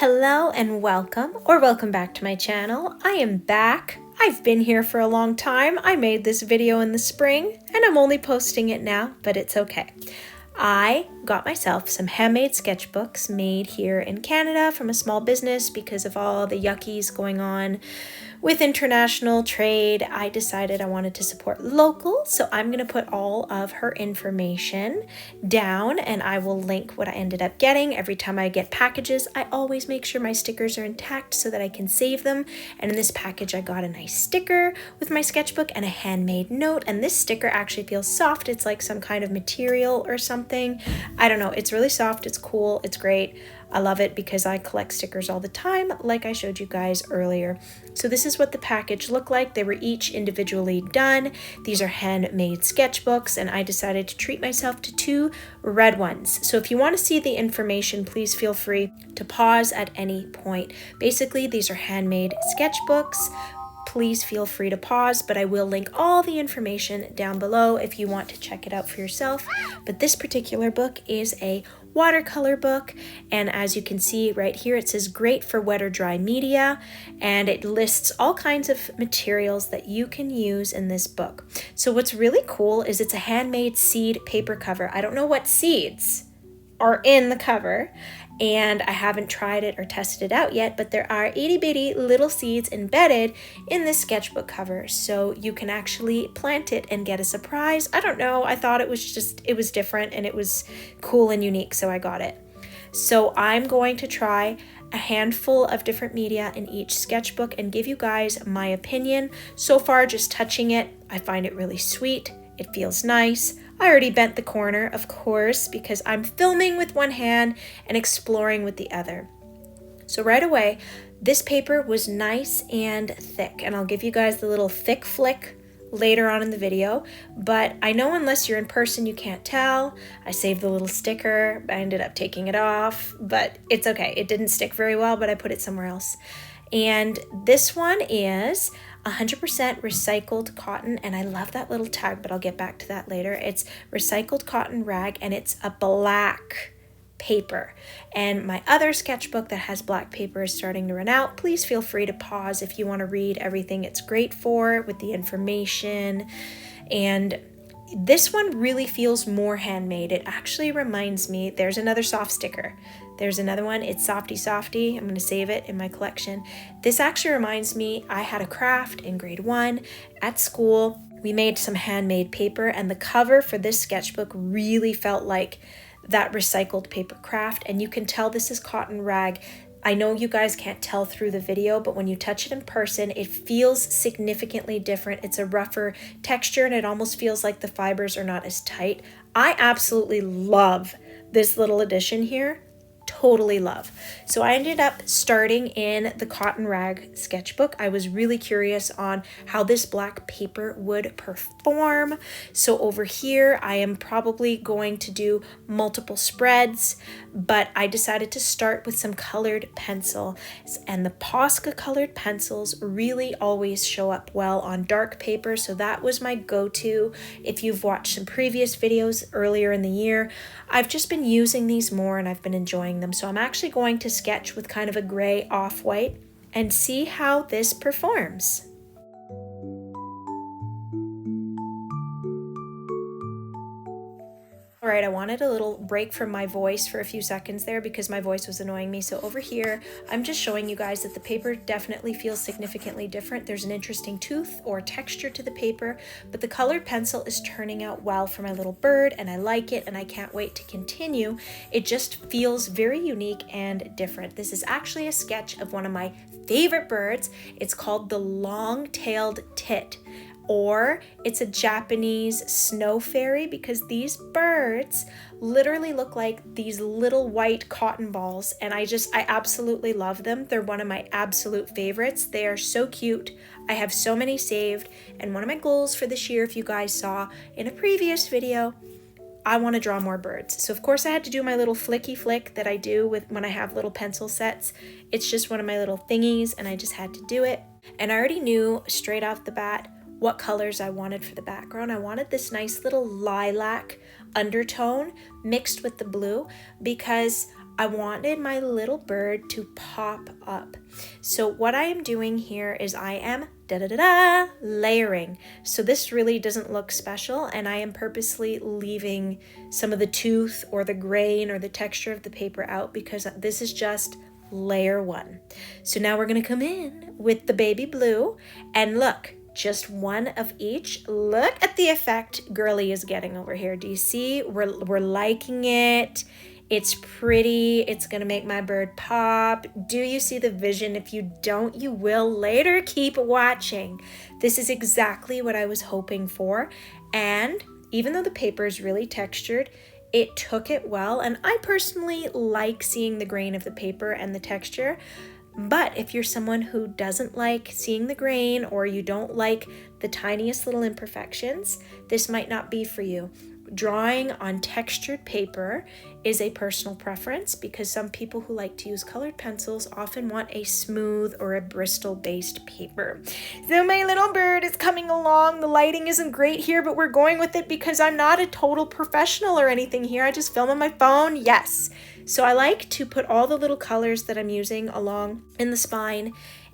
Hello and welcome, or welcome back to my channel. I am back. I've been here for a long time. I made this video in the spring and I'm only posting it now, but it's okay. I got myself some handmade sketchbooks made here in Canada from a small business because of all the yuckies going on with international trade. I decided I wanted to support local, so I'm going to put all of her information down and I will link what I ended up getting. Every time I get packages, I always make sure my stickers are intact so that I can save them. And in this package, I got a nice sticker with my sketchbook and a handmade note. And this sticker actually feels soft. It's like some kind of material or something. I don't know. It's really soft. It's cool. It's great. I love it because I collect stickers all the time, like I showed you guys earlier. So this is what the package looked like. They were each individually done. These are handmade sketchbooks, and I decided to treat myself to 2 red ones. So if you want to see the information, please feel free to pause at any point. Basically, these are handmade sketchbooks. Please feel free to pause, but I will link all the information down below if you want to check it out for yourself. But this particular book is a watercolor book, and as you can see right here, it says great for wet or dry media, and it lists all kinds of materials that you can use in this book. So what's really cool is it's a handmade seed paper cover. I don't know what seeds are in the cover, and I haven't tried it or tested it out yet, but there are itty bitty little seeds embedded in this sketchbook cover, so you can actually plant it and get a surprise. I don't know, I thought it was different and it was cool and unique, so I got it. So I'm going to try a handful of different media in each sketchbook and give you guys my opinion. So far, just touching it, I find it really sweet. It feels nice. I already bent the corner, of course, because I'm filming with one hand and exploring with the other. So right away, this paper was nice and thick, and I'll give you guys the little thick flick later on in the video, but I know unless you're in person, you can't tell. I saved the little sticker. I ended up taking it off, but it's okay. It didn't stick very well, but I put it somewhere else. And this one is 100% recycled cotton, and I love that little tag, but I'll get back to that later. It's recycled cotton rag, and it's a black paper. And my other sketchbook that has black paper is starting to run out. Please feel free to pause if you want to read everything it's great for with the information. And this one really feels more handmade. It actually reminds me, there's another soft sticker. There's another one, it's Softy Softy. I'm going to save it in my collection. This actually reminds me, I had a craft in grade 1 at school. We made some handmade paper, and the cover for this sketchbook really felt like that recycled paper craft. And you can tell this is cotton rag. I know you guys can't tell through the video, but when you touch it in person, it feels significantly different. It's a rougher texture, and it almost feels like the fibers are not as tight. I absolutely love this little addition here. Totally love. So I ended up starting in the cotton rag sketchbook. I was really curious on how this black paper would perform. So over here, I am probably going to do multiple spreads, but I decided to start with some colored pencil, and the Posca colored pencils really always show up well on dark paper. So that was my go-to. If you've watched some previous videos earlier in the year, I've just been using these more and I've been enjoying them. So I'm actually going to sketch with kind of a gray off-white and see how this performs. All right, I wanted a little break from my voice for a few seconds there because my voice was annoying me. So over here, I'm just showing you guys that the paper definitely feels significantly different. There's an interesting tooth or texture to the paper, but the colored pencil is turning out well for my little bird, and I like it, and I can't wait to continue. It just feels very unique and different. This is actually a sketch of one of my favorite birds. It's called the long-tailed tit, or it's a Japanese snow fairy, because these birds literally look like these little white cotton balls, and I absolutely love them. They're one of my absolute favorites. They are so cute. I have so many saved, and one of my goals for this year, if you guys saw in a previous video, I want to draw more birds. So of course I had to do my little flicky flick that I do with when I have little pencil sets. It's just one of my little thingies, and I just had to do it. And I already knew straight off the bat what colors I wanted for the background. I wanted this nice little lilac undertone mixed with the blue, because I wanted my little bird to pop up. So what I am doing here is I am layering. So this really doesn't look special, and I am purposely leaving some of the tooth or the grain or the texture of the paper out because this is just layer 1. So now we're going to come in with the baby blue, and look, just one of each. Look at the effect Girly is getting over here. Do you see? We're liking it. It's pretty. It's gonna make my bird pop. Do you see the vision? If you don't, you will later. Keep watching. This is exactly what I was hoping for. And even though the paper is really textured, it took it well. And I personally like seeing the grain of the paper and the texture. But if you're someone who doesn't like seeing the grain, or you don't like the tiniest little imperfections, this might not be for you. Drawing on textured paper is a personal preference because some people who like to use colored pencils often want a smooth or a Bristol-based paper. So my little bird is coming along. The lighting isn't great here, but we're going with it because I'm not a total professional or anything here. I just film on my phone. Yes. So I like to put all the little colors that I'm using along in the spine,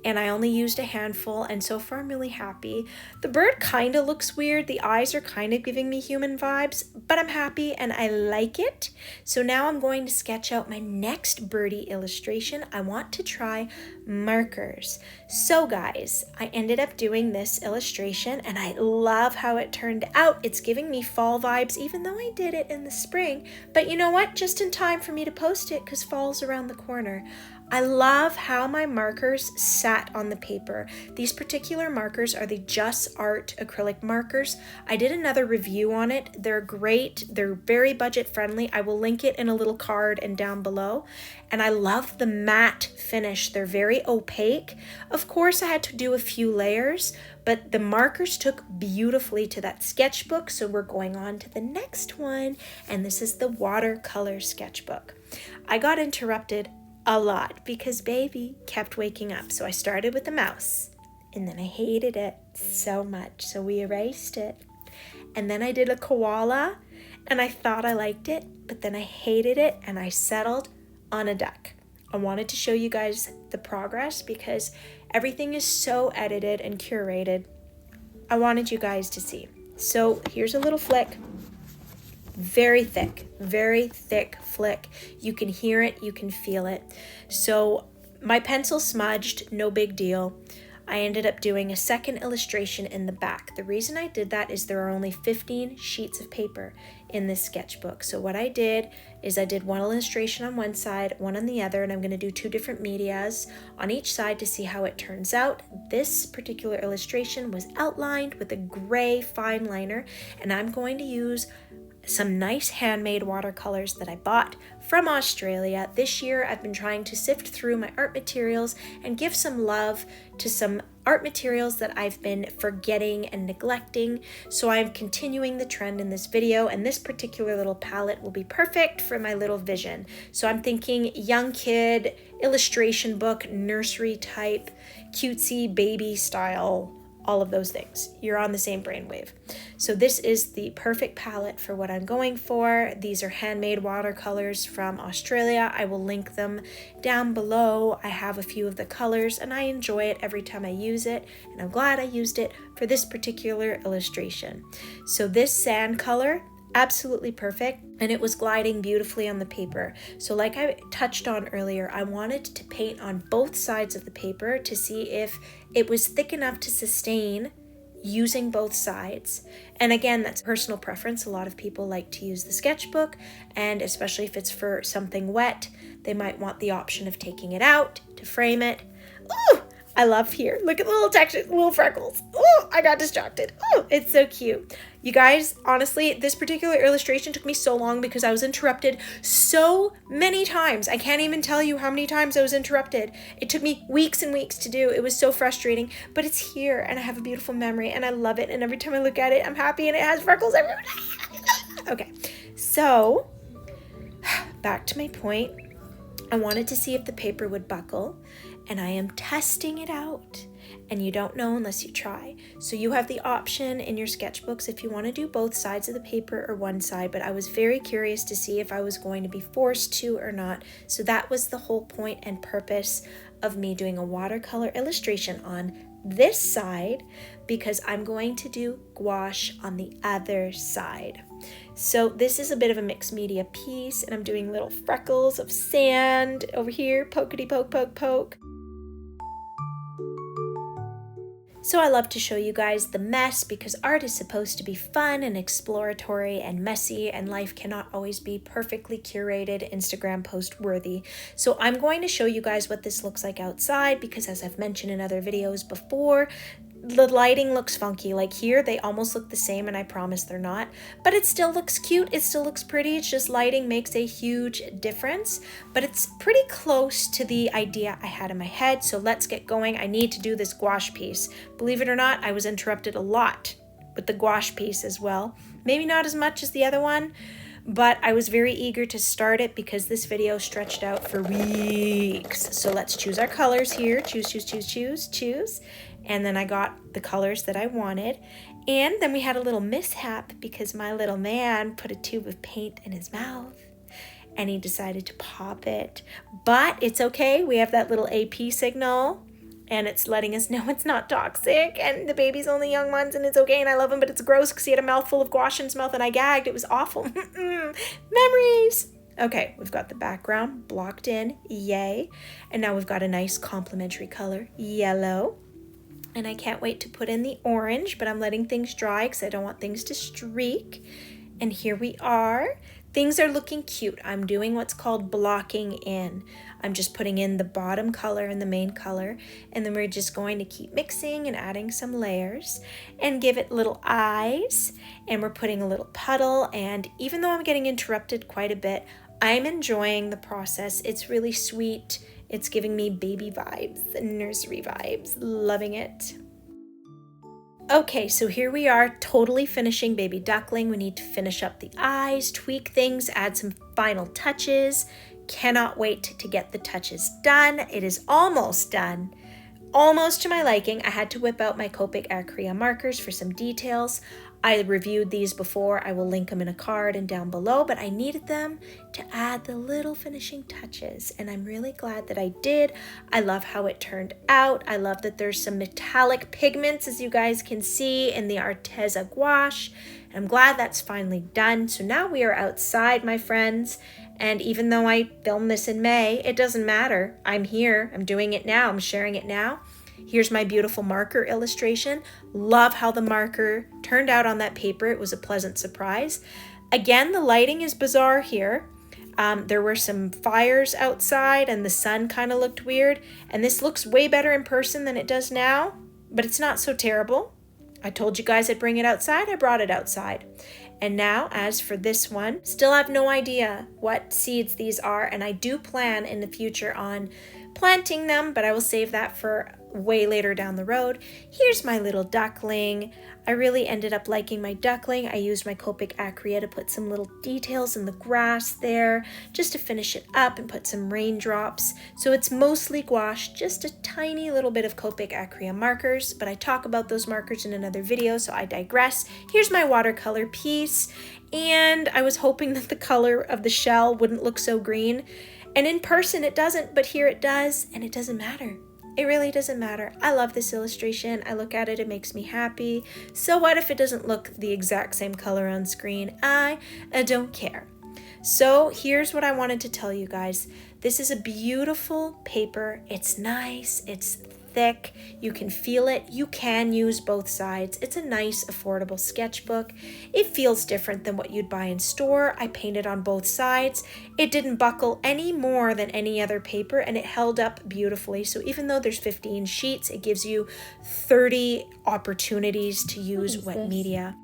and I only used a handful, and so far I'm really happy. The bird kind of looks weird. The eyes are kind of giving me human vibes, but I'm happy and I like it. So now I'm going to sketch out my next birdie illustration. I want to try markers. So guys, I ended up doing this illustration and I love how it turned out. It's giving me fall vibes, even though I did it in the spring. But you know what? Just in time for me to post it because fall's around the corner. I love how my markers sat on the paper. These particular markers are the Just Art acrylic markers. I did another review on it. They're great. They're very budget friendly. I will link it in a little card and down below. And I love the matte finish. They're very opaque. Of course, I had to do a few layers, but the markers took beautifully to that sketchbook. So we're going on to the next one. And this is the watercolor sketchbook. I got interrupted a lot because baby kept waking up. So I started with the mouse and then I hated it so much. So we erased it. And then I did a koala and I thought I liked it, but then I hated it and I settled on a duck. I wanted to show you guys the progress because everything is so edited and curated. I wanted you guys to see. So here's a little flick. Very thick flick. You can hear it, you can feel it. So my pencil smudged, no big deal. I ended up doing a second illustration in the back. The reason I did that is there are only 15 sheets of paper in this sketchbook. So what I did is I did one illustration on one side, one on the other, and I'm going to do 2 different medias on each side to see how it turns out. This particular illustration was outlined with a gray fine liner, and I'm going to use some nice handmade watercolors that I bought from Australia. This year I've been trying to sift through my art materials and give some love to some art materials that I've been forgetting and neglecting. So I'm continuing the trend in this video, and this particular little palette will be perfect for my little vision. So I'm thinking young kid, illustration book, nursery type, cutesy baby style, all of those things. You're on the same brainwave. So this is the perfect palette for what I'm going for. These are handmade watercolors from Australia. I will link them down below. I have a few of the colors and I enjoy it every time I use it, and I'm glad I used it for this particular illustration. So this sand color, absolutely perfect, and it was gliding beautifully on the paper. So like I touched on earlier, I wanted to paint on both sides of the paper to see if it was thick enough to sustain using both sides. And again, that's personal preference. A lot of people like to use the sketchbook, and especially if it's for something wet, they might want the option of taking it out to frame it. Ooh! I love here. Look at the little textures, little freckles. Oh, I got distracted. Oh, it's so cute. You guys, honestly, this particular illustration took me so long because I was interrupted so many times. I can't even tell you how many times I was interrupted. It took me weeks and weeks to do. It was so frustrating, but it's here and I have a beautiful memory and I love it. And every time I look at it, I'm happy, and it has freckles everywhere. Okay, so back to my point. I wanted to see if the paper would buckle, and I am testing it out. And you don't know unless you try. So you have the option in your sketchbooks if you want to do both sides of the paper or one side, but I was very curious to see if I was going to be forced to or not. So that was the whole point and purpose of me doing a watercolor illustration on this side, because I'm going to do gouache on the other side. So this is a bit of a mixed media piece, and I'm doing little freckles of sand over here, pokety poke, poke, poke. So I love to show you guys the mess, because art is supposed to be fun and exploratory and messy, and life cannot always be perfectly curated, Instagram post worthy. So I'm going to show you guys what this looks like outside, because as I've mentioned in other videos before, the lighting looks funky. Like here, they almost look the same, and I promise they're not, but it still looks cute. It still looks pretty. It's just lighting makes a huge difference, but it's pretty close to the idea I had in my head. So let's get going. I need to do this gouache piece. Believe it or not, I was interrupted a lot with the gouache piece as well. Maybe not as much as the other one, but I was very eager to start it because this video stretched out for weeks. So let's choose our colors here. Choose, choose, choose, choose, choose. And then I got the colors that I wanted. And then we had a little mishap because my little man put a tube of paint in his mouth and he decided to pop it. But it's okay. We have that little AP signal and it's letting us know it's not toxic and the baby's only young ones and it's okay and I love him, but it's gross because he had a mouthful of gouache in his mouth and I gagged. It was awful. Memories. Okay, we've got the background blocked in. Yay. And now we've got a nice complementary color, yellow. And I can't wait to put in the orange, but I'm letting things dry because I don't want things to streak. And here we are. Things are looking cute. I'm doing what's called blocking in. I'm just putting in the bottom color and the main color, and then we're just going to keep mixing and adding some layers and give it little eyes, and we're putting a little puddle. And even though I'm getting interrupted quite a bit, I'm enjoying the process. It's really sweet. It's giving me baby vibes and nursery vibes. Loving it. Okay, so here we are, totally finishing Baby Duckling. We need to finish up the eyes, tweak things, add some final touches. Cannot wait to get the touches done. It is almost done. Almost to my liking. I had to whip out my Copic Acrea markers for some details. I reviewed these before. I will link them in a card and down below, but I needed them to add the little finishing touches, and I'm really glad that I did. I love how it turned out. I love that there's some metallic pigments, as you guys can see, in the Arteza gouache. I'm glad that's finally done. So now we are outside, my friends, and even though I filmed this in May, it doesn't matter. I'm here. I'm doing it now. I'm sharing it now. Here's my beautiful marker illustration. Love how the marker turned out on that paper. It was a pleasant surprise. Again, the lighting is bizarre here. There were some fires outside and the sun kind of looked weird. And this looks way better in person than it does now, but it's not so terrible. I told you guys I'd bring it outside. I brought it outside. And now, as for this one, still have no idea what seeds these are. And I do plan in the future on planting them, but I will save that for way later down the road. Here's my little duckling. I really ended up liking my duckling. I used my Copic Acrea to put some little details in the grass there, just to finish it up and put some raindrops. So it's mostly gouache, just a tiny little bit of Copic Acrea markers, but I talk about those markers in another video, so I digress. Here's my watercolor piece, and I was hoping that the color of the shell wouldn't look so green. And in person it doesn't, but here it does, and it doesn't matter. It really doesn't matter. I love this illustration. I look at it, it makes me happy. So what if it doesn't look the exact same color on screen? I don't care. So here's what I wanted to tell you guys. This is a beautiful paper. It's nice, it's thick, you can feel it. You can use both sides. It's a nice, affordable sketchbook. It feels different than what you'd buy in store. I painted on both sides. It didn't buckle any more than any other paper, and it held up beautifully. So even though there's 15 sheets, it gives you 30 opportunities to use wet media.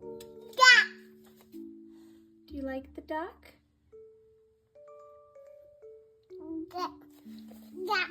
Duck. Do you like the duck? Duck. Duck.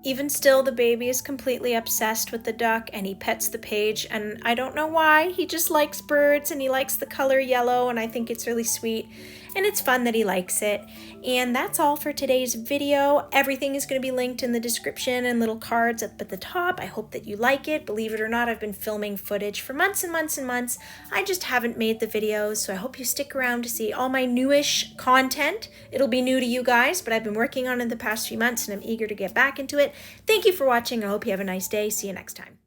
Even still, the baby is completely obsessed with the duck and he pets the page, and I don't know why. He just likes birds and he likes the color yellow, and I think it's really sweet and it's fun that he likes it. And that's all for today's video. Everything is going to be linked in the description and little cards up at the top. I hope that you like it. Believe it or not, I've been filming footage for months and months and months. I just haven't made the videos, so I hope you stick around to see all my newish content. It'll be new to you guys, but I've been working on it the past few months and I'm eager to get back into it. Thank you for watching. I hope you have a nice day. See you next time.